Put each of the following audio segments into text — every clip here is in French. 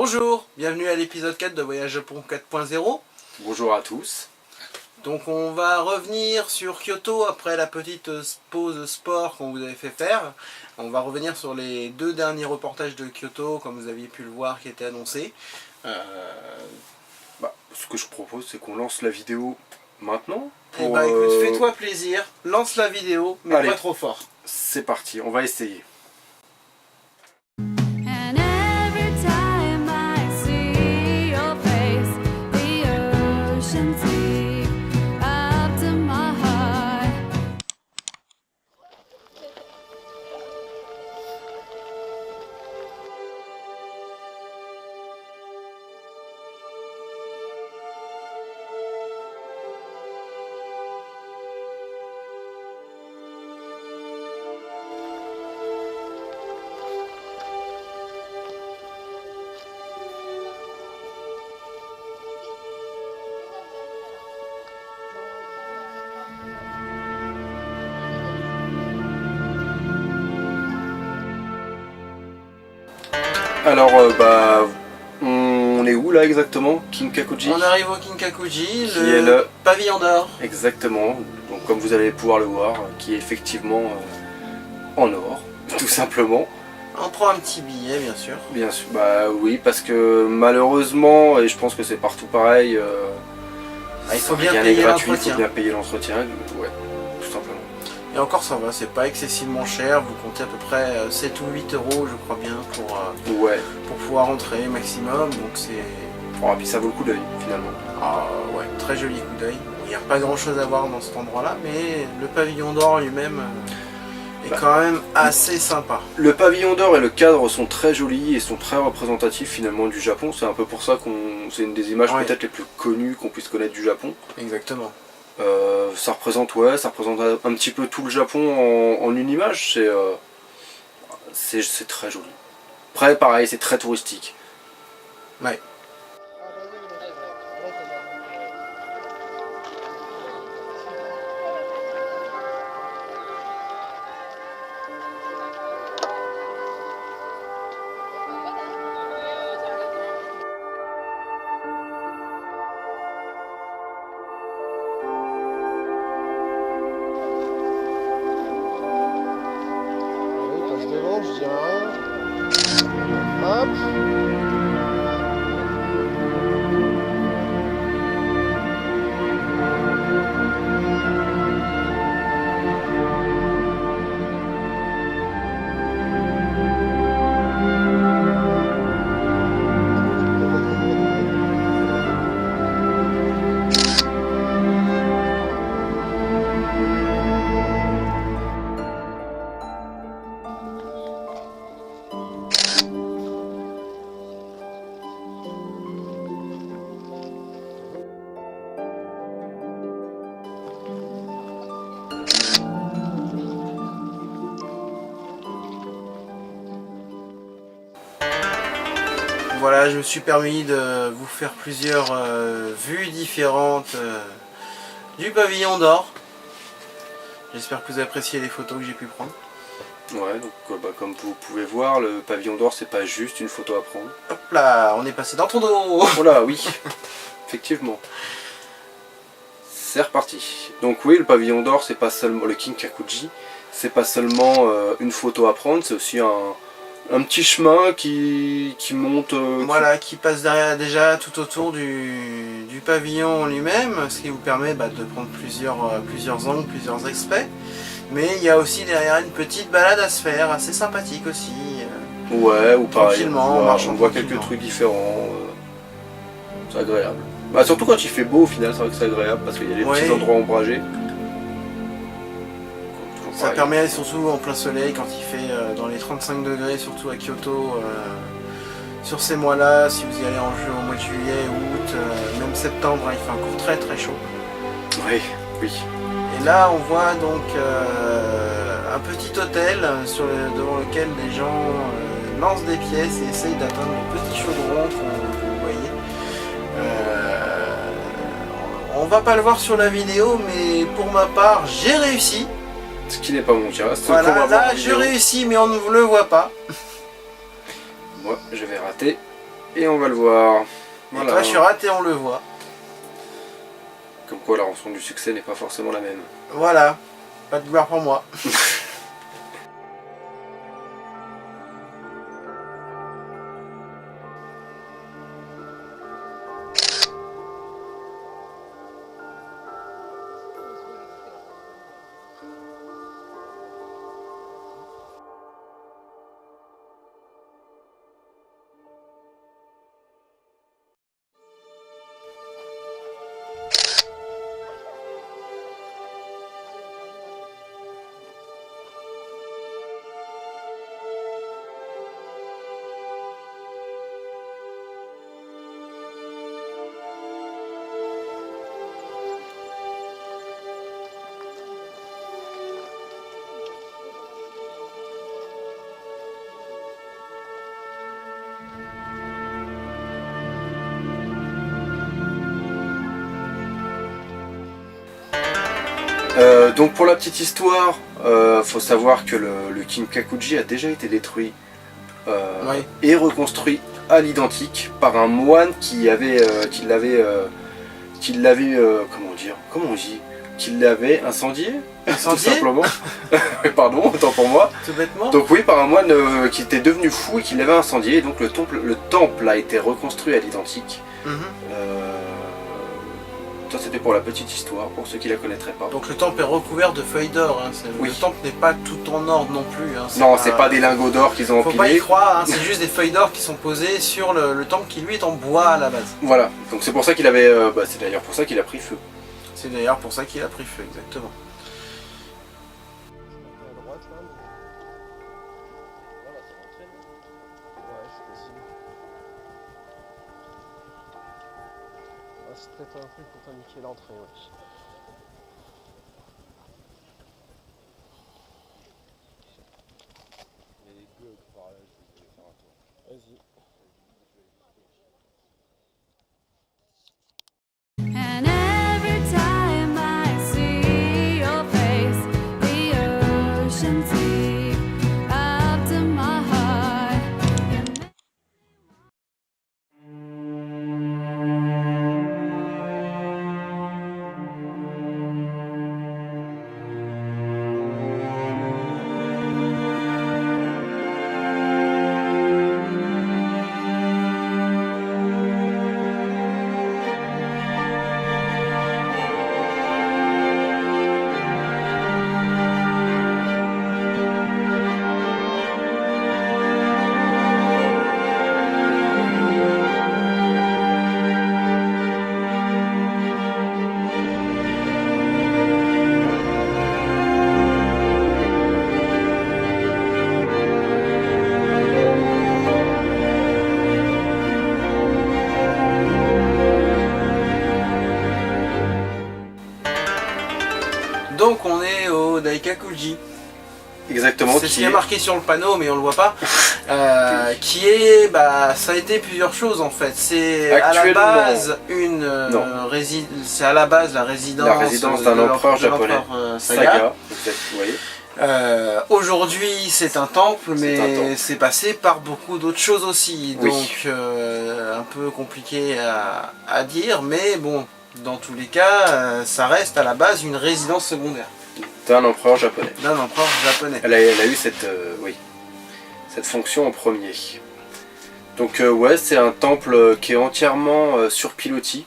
Bonjour, bienvenue à l'épisode 4 de Voyage Japon 4.0. Bonjour à tous. Donc on va revenir sur Kyoto après la petite pause sport qu'on vous avait fait faire. On va revenir sur les deux derniers reportages de Kyoto, comme vous aviez pu le voir, qui étaient annoncés. Ce que je propose, c'est qu'on lance la vidéo maintenant. Eh bah écoute, fais-toi plaisir, lance la vidéo, mais Allez. pas trop fort. C'est parti, on va essayer. And every time I see your face, the ocean sleep up to my heart. Alors, on est où là exactement? Kinkakuji. On arrive au Kinkakuji, Qui est le pavillon d'or. Exactement, donc comme vous allez pouvoir le voir, qui est effectivement en or, tout simplement. On prend un petit billet, bien sûr. Bien sûr, bah oui, parce que malheureusement, et je pense que c'est partout pareil, Il faut bien rien n'est payer gratuit, il l'entretien. faut bien payer l'entretien, ouais, tout simplement. Et encore ça va, c'est pas excessivement cher, vous comptez à peu près 7 ou 8 euros je crois bien Ouais, pour pouvoir entrer maximum, donc c'est... oh, et puis ça vaut le coup d'œil finalement. Ah ouais, très joli coup d'œil. Il n'y a pas grand chose à voir dans cet endroit là, mais le pavillon d'or lui-même est quand même assez sympa. Le pavillon d'or et le cadre sont très jolis et sont très représentatifs finalement du Japon, c'est un peu pour ça c'est une des images Ouais. peut-être les plus connues qu'on puisse connaître du Japon. Exactement. Ça représente un petit peu tout le Japon en une image, c'est très joli. Après pareil, c'est très touristique. Ouais. Il passe devant, je dirais rien. Hop. Voilà, je me suis permis de vous faire plusieurs vues différentes du pavillon d'or. J'espère que vous appréciez les photos que j'ai pu prendre. Ouais, donc comme vous pouvez voir, le pavillon d'or c'est pas juste une photo à prendre. Hop là, on est passé dans ton dos. Voilà, oui, effectivement. C'est reparti. Donc oui, le pavillon d'or c'est pas seulement le Kinkakuji, c'est pas seulement une photo à prendre, c'est aussi un petit chemin qui monte. Voilà, qui passe derrière déjà tout autour du pavillon lui-même, ce qui vous permet de prendre plusieurs angles, plusieurs aspects. Mais il y a aussi derrière une petite balade à se faire, assez sympathique aussi. Ouais, ou pareil, Tranquillement, en marchant on voit quelques tranquillement. trucs différents. C'est agréable. Surtout quand il fait beau au final, c'est vrai que c'est agréable parce qu'il y a des petits Ouais. endroits ombragés. Ça Pareil. permet surtout en plein soleil, quand il fait dans les 35 degrés, surtout à Kyoto, sur ces mois-là, si vous y allez au mois de juillet, août, même septembre, il fait encore très très chaud. Oui, oui. Et là, on voit donc un petit hôtel devant lequel les gens lancent des pièces et essayent d'atteindre le petit chaudron que vous voyez. On va pas le voir sur la vidéo, mais pour ma part, j'ai réussi. Ce qui n'est pas mon cas. C'est qu'on Voilà, va voir là, en je vidéo. réussis, mais on ne le voit pas. Moi, je vais rater. Et on va le voir. Et Voilà. toi, tu rates et on le voit. Comme quoi la rançon du succès n'est pas forcément la même. Voilà. Pas de gloire pour moi. Donc pour la petite histoire, faut savoir que le Kinkakuji a déjà été détruit Oui. et reconstruit à l'identique par un moine qui l'avait comment on dit, qui l'avait incendié, Incendié tout simplement. Pardon, autant pour moi. Tout bêtement. Donc oui, par un moine qui était devenu fou et qui l'avait incendié. Et donc le temple a été reconstruit à l'identique. Mhm. Ça c'était pour la petite histoire, pour ceux qui la connaîtraient pas. Donc le temple est recouvert de feuilles d'or. Hein. Oui. Le temple n'est pas tout en or non plus. Hein. Non, c'est pas des lingots d'or qu'ils ont Faut pas y empilés. croire, hein. C'est juste des feuilles d'or qui sont posées sur le temple qui lui est en bois à la base. Voilà, donc c'est pour ça qu'il avait, c'est d'ailleurs pour ça qu'il a pris feu. C'est d'ailleurs pour ça qu'il a pris feu, exactement. À droite là. Voilà, ça m'entraîne. Ouais, c'est possible. Ah, c'est peut-être un truc pour t'indiquer l'entrée, ouais. Il y a des bugs par là, je vais faire un tour. Vas-y. And every time I see your face, the oceans deep up to my heart. Donc on est au Daikakuji. Exactement, C'est ce qui qui est est marqué sur le panneau, mais on le voit pas. Qui est, ça a été plusieurs choses en fait. C'est à la Actuellement, base non. c'est à la base la résidence d'un de empereur de japonais. l'empereur, Saga, exact, vous voyez. Aujourd'hui c'est un temple, C'est un temple. mais c'est passé par beaucoup d'autres choses aussi. Oui. Donc un peu compliqué à dire, mais bon, dans tous les cas, ça reste à la base une résidence secondaire D'un empereur japonais. d'un empereur japonais. Elle a eu cette fonction en premier. Donc ouais, c'est un temple qui est entièrement sur pilotis,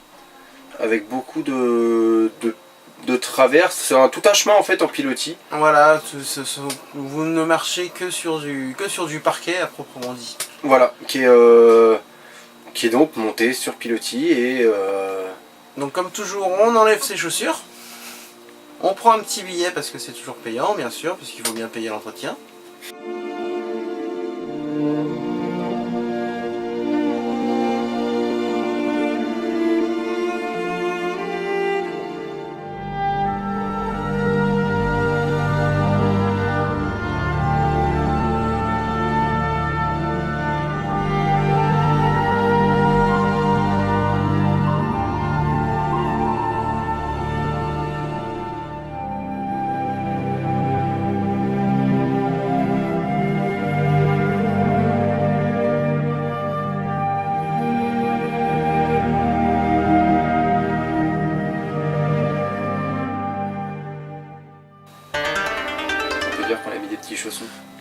avec beaucoup de traverses. C'est tout un chemin en fait en pilotis. Voilà, vous ne marchez que sur du parquet à proprement dit. Voilà, qui est donc monté sur pilotis et Donc comme toujours, on enlève ses chaussures. On prend un petit billet parce que c'est toujours payant, bien sûr, puisqu'il faut bien payer l'entretien.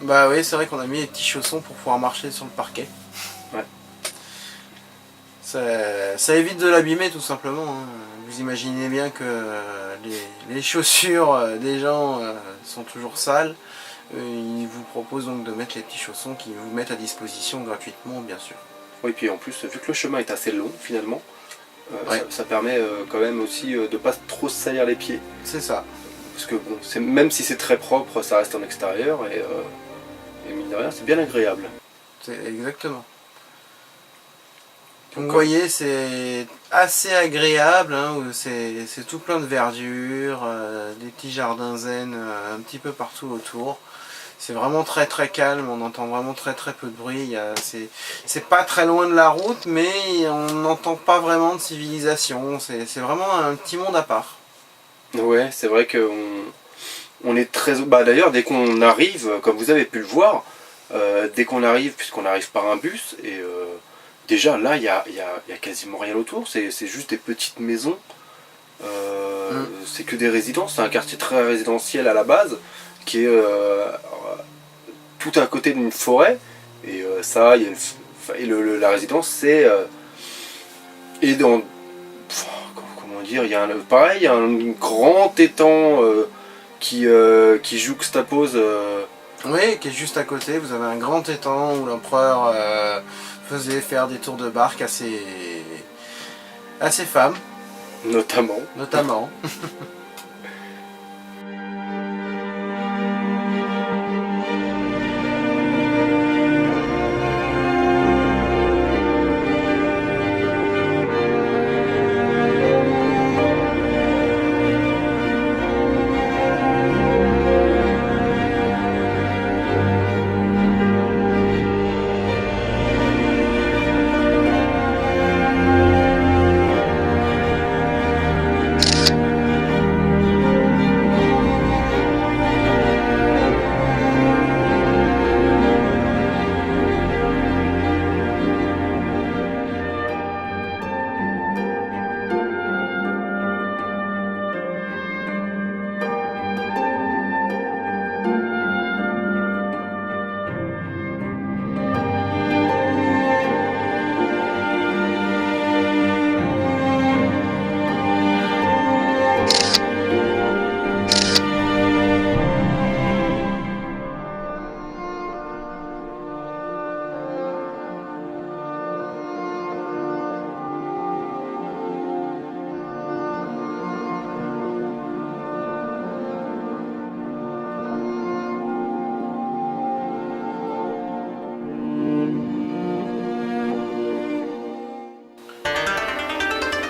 Bah oui, c'est vrai qu'on a mis les petits chaussons pour pouvoir marcher sur le parquet. Ouais. Ça évite de l'abîmer tout simplement, hein. Vous imaginez bien que les chaussures des gens sont toujours sales. Ils vous proposent donc de mettre les petits chaussons qui vous mettent à disposition gratuitement, bien sûr. Oui, puis en plus, vu que le chemin est assez long finalement, Ouais. ça permet quand même aussi de pas trop se salir les pieds. C'est ça. Parce que bon, même si c'est très propre, ça reste en extérieur et mine de rien, c'est bien agréable. C'est exactement. Donc, Vous voyez, c'est assez agréable, hein, où c'est tout plein de verdure, des petits jardins zen un petit peu partout autour. C'est vraiment très très calme, on entend vraiment très très peu de bruit. C'est pas très loin de la route, mais on n'entend pas vraiment de civilisation. C'est vraiment un petit monde à part. Ouais, c'est vrai qu'on on est très... Bah d'ailleurs, dès qu'on arrive, comme vous avez pu le voir, dès qu'on arrive, puisqu'on arrive par un bus, et déjà là, il y a quasiment rien autour, c'est juste des petites maisons. C'est que des résidences, c'est un quartier très résidentiel à la base, qui est tout à côté d'une forêt, et ça, il y a la résidence, c'est... et dans... Comment dire, il y a pareil, il y a un grand étang qui juxtapose... Oui, qui est juste à côté, vous avez un grand étang où l'empereur faisait faire des tours de barque à ses femmes, notamment.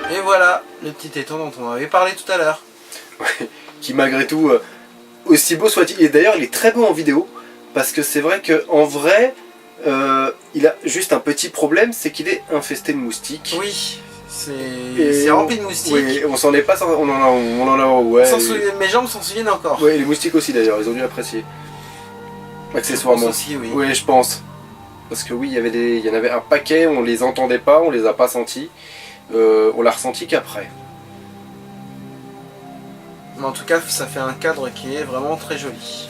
Et voilà, le petit étang dont on avait parlé tout à l'heure. Qui malgré tout, aussi beau soit-il, et d'ailleurs il est très beau en vidéo, parce que c'est vrai qu'en vrai, il a juste un petit problème, c'est qu'il est infesté de moustiques. Oui, c'est rempli de moustiques. Oui, on s'en est pas sorti, on en a, ouais. Mes jambes s'en souviennent encore. Oui, les moustiques aussi d'ailleurs, ils ont dû apprécier. Accessoirement. Je pense aussi, oui. Oui, je pense. Parce que oui, il y en avait un paquet, on les entendait pas, on les a pas sentis. On l'a ressenti qu'après. Mais en tout cas, ça fait un cadre qui est vraiment très joli.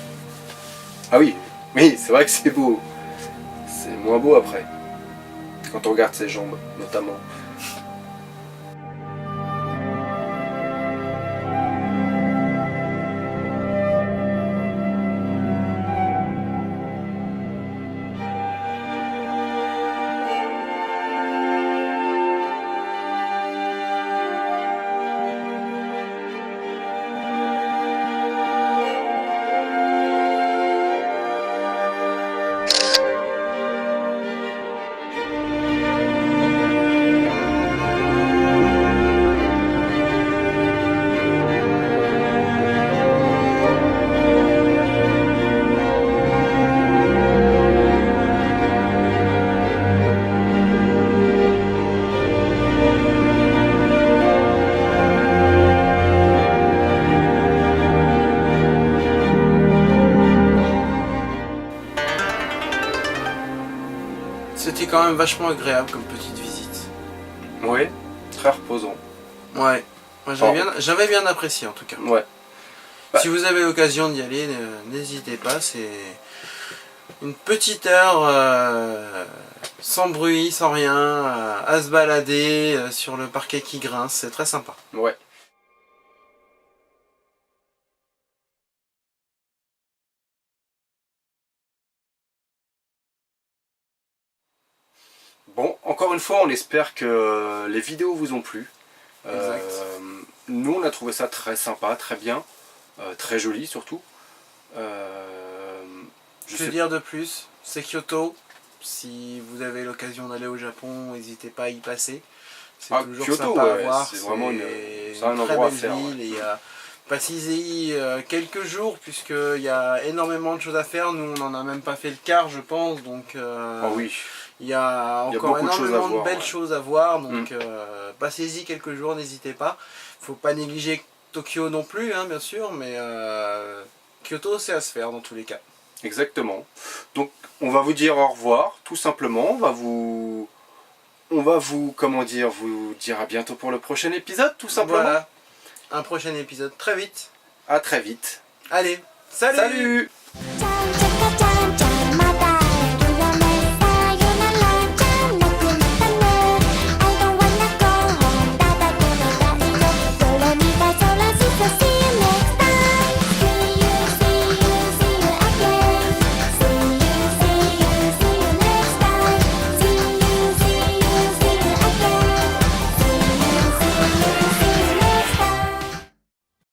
Ah oui, c'est vrai que c'est beau. C'est moins beau après. Quand on regarde ses jambes, notamment. C'était quand même vachement agréable comme petite visite. Oui, très reposant. Ouais, moi j'avais bien apprécié en tout cas. Ouais. Si vous avez l'occasion d'y aller, n'hésitez pas, une petite heure sans bruit, sans rien, à se balader sur le parquet qui grince, c'est très sympa. Ouais. Bon, encore une fois, on espère que les vidéos vous ont plu. Exact. Nous, on a trouvé ça très sympa, très bien, très joli surtout. Que dire de plus? C'est Kyoto. Si vous avez l'occasion d'aller au Japon, n'hésitez pas à y passer. C'est toujours Kyoto, sympa à ouais, voir. c'est vraiment une un très endroit à belle faire. ville. Et passez-y quelques jours, puisqu'il y a énormément de choses à faire. Nous, on n'en a même pas fait le quart, je pense. Donc, Ah oui. il y a encore beaucoup de choses à énormément de voir, belles ouais. choses à voir. Donc, passez-y quelques jours, n'hésitez pas. Faut pas négliger Tokyo non plus, hein, bien sûr, mais Kyoto, c'est à se faire dans tous les cas. Exactement. Donc on va vous dire au revoir, tout simplement. On va vous, comment dire, vous dire à bientôt pour le prochain épisode, tout simplement. Voilà, un prochain épisode très vite. À très vite. Allez, salut. Salut. Time